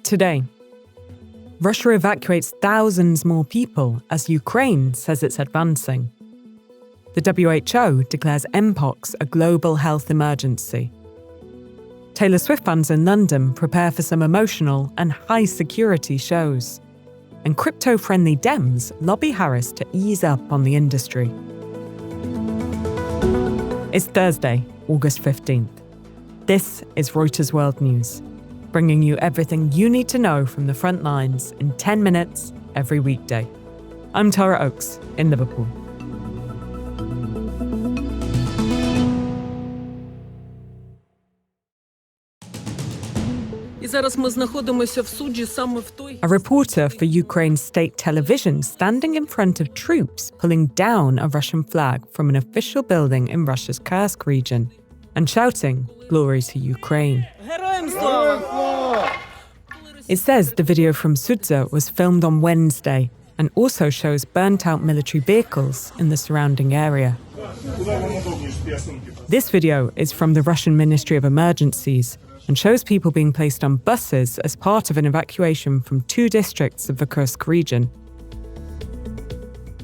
Today, Russia evacuates thousands more people as Ukraine says it's advancing. The WHO declares mpox a global health emergency. Taylor Swift fans in London prepare for some emotional and high-security shows. And crypto-friendly Dems lobby Harris to ease up on the industry. It's Thursday, August 15th. This is Reuters World News, bringing you everything you need to know from the front lines in 10 minutes every weekday. I'm Tara Oakes in Liverpool. A reporter for Ukraine's state television standing in front of troops pulling down a Russian flag from an official building in Russia's Kursk region and shouting, "Glory to Ukraine." It says the video from Sudza was filmed on Wednesday and also shows burnt-out military vehicles in the surrounding area. This video is from the Russian Ministry of Emergencies and shows people being placed on buses as part of an evacuation from 2 districts of the Kursk region.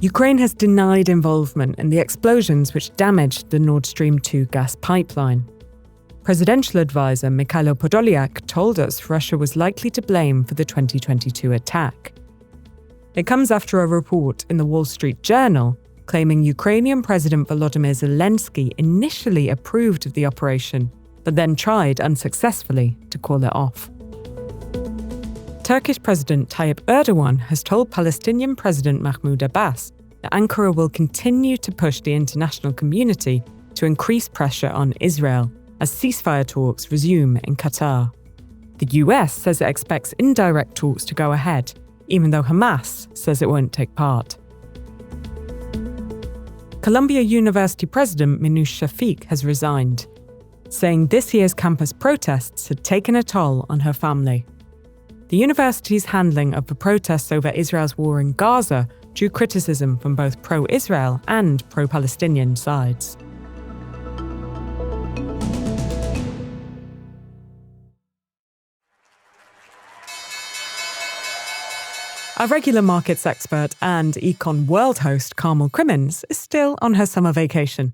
Ukraine has denied involvement in the explosions which damaged the Nord Stream 2 gas pipeline. Presidential advisor Mikhailo Podolyak told us Russia was likely to blame for the 2022 attack. It comes after a report in the Wall Street Journal claiming Ukrainian President Volodymyr Zelensky initially approved of the operation, but then tried unsuccessfully to call it off. Turkish President Tayyip Erdogan has told Palestinian President Mahmoud Abbas that Ankara will continue to push the international community to increase pressure on Israel as ceasefire talks resume in Qatar. The US says it expects indirect talks to go ahead, even though Hamas says it won't take part. Columbia University President Minouche Shafik has resigned, saying this year's campus protests had taken a toll on her family. The university's handling of the protests over Israel's war in Gaza drew criticism from both pro-Israel and pro-Palestinian sides. Our regular markets expert and Econ World host Carmel Crimmins is still on her summer vacation.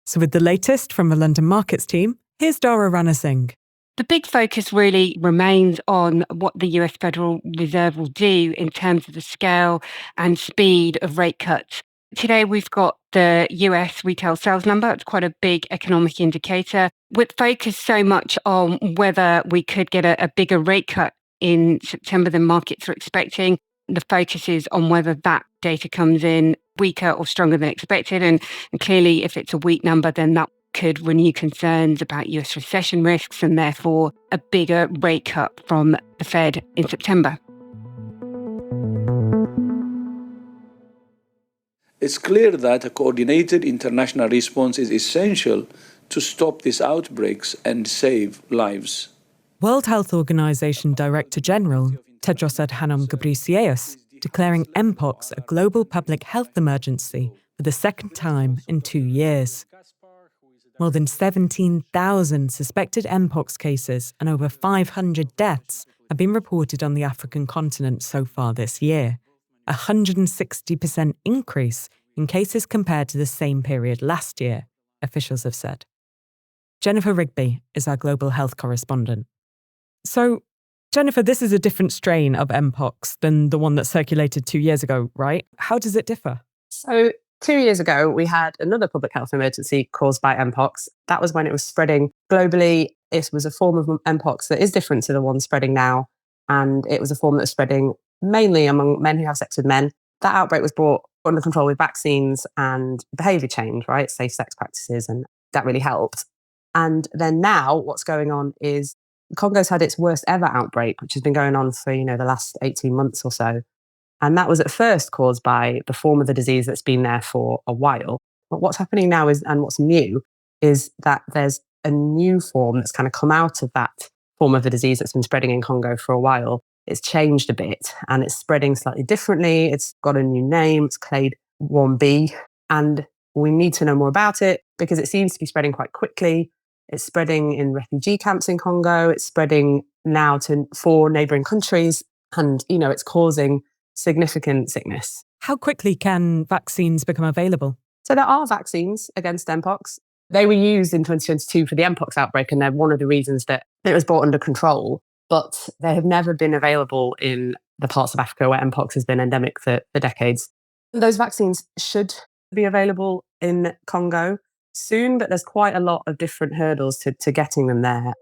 So with the latest from the London Markets team, here's Dara Rana Singh. The big focus really remains on what the US Federal Reserve will do in terms of the scale and speed of rate cuts. Today, we've got the US retail sales number. It's quite a big economic indicator. We're focused so much on whether we could get a bigger rate cut in September than markets are expecting. The focus is on whether that data comes in weaker or stronger than expected. And clearly, if it's a weak number, then that could renew concerns about US recession risks and therefore a bigger rate cut from the Fed in September. It's clear that a coordinated international response is essential to stop these outbreaks and save lives. World Health Organization Director General Tedros Adhanom Ghebreyesus declaring mpox a global public health emergency for the second time in 2 years. More than 17,000 suspected mpox cases and over 500 deaths have been reported on the African continent so far this year, a 160% increase in cases compared to the same period last year, officials have said. Jennifer Rigby is our global health correspondent. So, Jennifer, this is a different strain of mpox than the one that circulated 2 years ago, right? How does it differ? So 2 years ago, we had another public health emergency caused by mpox. That was when it was spreading globally. It was a form of mpox that is different to the one spreading now. And it was a form that was spreading mainly among men who have sex with men. That outbreak was brought under control with vaccines and behaviour change, right? Safe sex practices, and that really helped. And then now what's going on is Congo's had its worst ever outbreak, which has been going on for, the last 18 months or so. And that was at first caused by the form of the disease that's been there for a while. But what's happening now and what's new is that there's a new form that's kind of come out of that form of the disease that's been spreading in Congo for a while. It's changed a bit and it's spreading slightly differently. It's got a new name. It's Clade 1b. And we need to know more about it because it seems to be spreading quite quickly. It's spreading in refugee camps in Congo. It's spreading now to 4 neighbouring countries. And, it's causing significant sickness. How quickly can vaccines become available? So there are vaccines against mpox. They were used in 2022 for the mpox outbreak, and they're one of the reasons that it was brought under control. But they have never been available in the parts of Africa where mpox has been endemic for decades. Those vaccines should be available in Congo soon, but there's quite a lot of different hurdles to getting them there.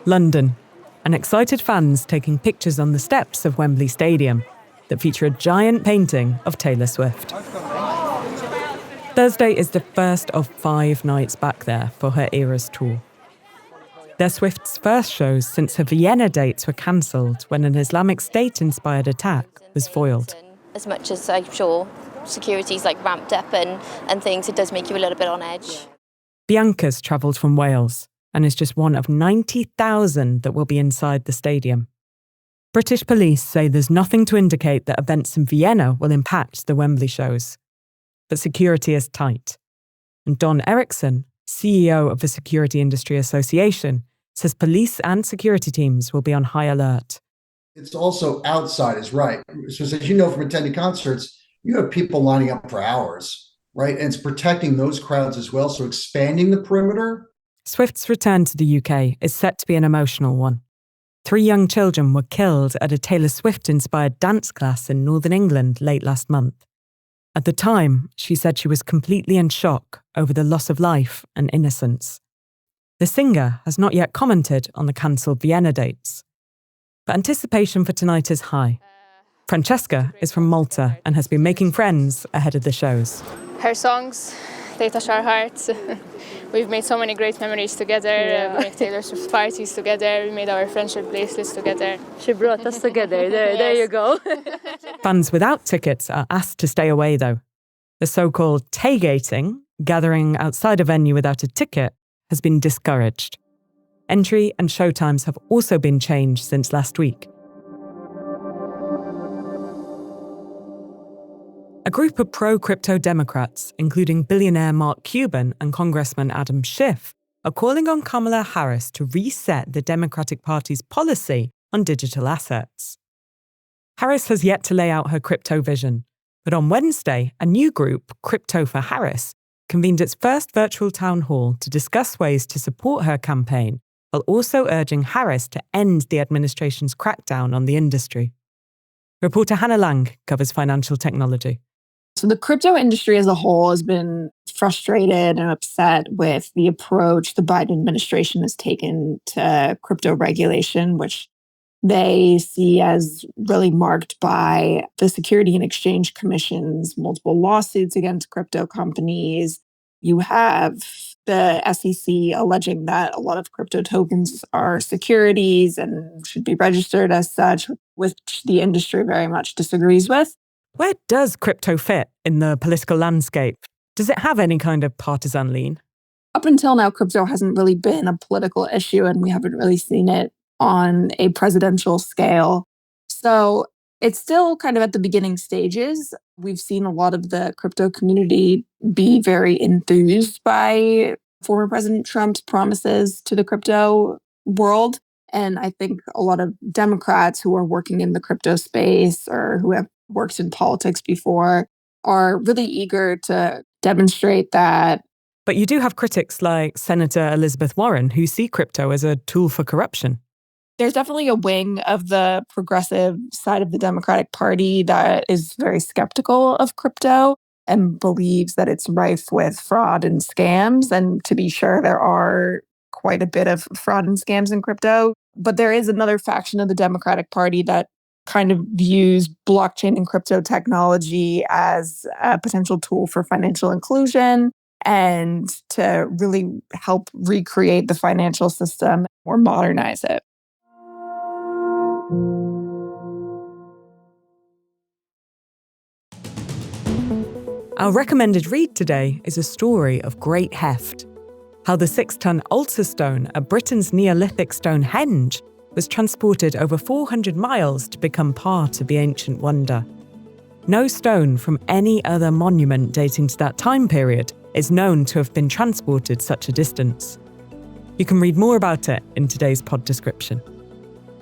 London, and excited fans taking pictures on the steps of Wembley Stadium that feature a giant painting of Taylor Swift. Thursday is the first of 5 nights back there for her Eras tour. They're Swift's first shows since her Vienna dates were cancelled when an Islamic State-inspired attack was foiled. As much as I'm sure security's ramped up and things, it does make you a little bit on edge. Bianca's travelled from Wales and is just one of 90,000 that will be inside the stadium. British police say there's nothing to indicate that events in Vienna will impact the Wembley shows. But security is tight. And Don Eriksson, CEO of the Security Industry Association, says police and security teams will be on high alert. It's also outside is right. So as you know from attending concerts, you have people lining up for hours, right? And it's protecting those crowds as well. So expanding the perimeter. Swift's return to the UK is set to be an emotional one. 3 young children were killed at a Taylor Swift-inspired dance class in Northern England late last month. At the time, she said she was completely in shock over the loss of life and innocence. The singer has not yet commented on the cancelled Vienna dates. But anticipation for tonight is high. Francesca is from Malta and has been making friends ahead of the shows. Her songs, they touch our hearts. We've made so many great memories together. We make Taylor Swift parties together. We made our friendship bracelets together. She brought us together. There you go. Fans without tickets are asked to stay away, though. The so-called tailgating, gathering outside a venue without a ticket, has been discouraged. Entry and showtimes have also been changed since last week. A group of pro-crypto Democrats, including billionaire Mark Cuban and Congressman Adam Schiff, are calling on Kamala Harris to reset the Democratic Party's policy on digital assets. Harris has yet to lay out her crypto vision, but on Wednesday, a new group, Crypto for Harris, convened its first virtual town hall to discuss ways to support her campaign, while also urging Harris to end the administration's crackdown on the industry. Reporter Hannah Lang covers financial technology. So the crypto industry as a whole has been frustrated and upset with the approach the Biden administration has taken to crypto regulation, which they see as really marked by the Security and Exchange Commission's multiple lawsuits against crypto companies. You have the SEC alleging that a lot of crypto tokens are securities and should be registered as such, which the industry very much disagrees with. Where does crypto fit in the political landscape? Does it have any kind of partisan lean? Up until now, crypto hasn't really been a political issue, and we haven't really seen it on a presidential scale. So it's still kind of at the beginning stages. We've seen a lot of the crypto community be very enthused by former President Trump's promises to the crypto world. And I think a lot of Democrats who are working in the crypto space or who have worked in politics before are really eager to demonstrate that. But you do have critics like Senator Elizabeth Warren who see crypto as a tool for corruption. There's definitely a wing of the progressive side of the Democratic Party that is very skeptical of crypto and believes that it's rife with fraud and scams. And to be sure, there are quite a bit of fraud and scams in crypto. But there is another faction of the Democratic Party that kind of views blockchain and crypto technology as a potential tool for financial inclusion and to really help recreate the financial system or modernize it. Our recommended read today is a story of great heft. How the 6-ton altar stone at Britain's Neolithic Stonehenge was transported over 400 miles to become part of the ancient wonder. no stone from any other monument dating to that time period is known to have been transported such a distance. You can read more about it in today's pod description.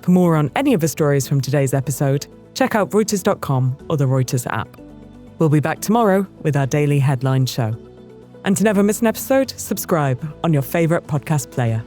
For more on any of the stories from today's episode, check out Reuters.com or the Reuters app. We'll be back tomorrow with our daily headline show. And to never miss an episode, subscribe on your favourite podcast player.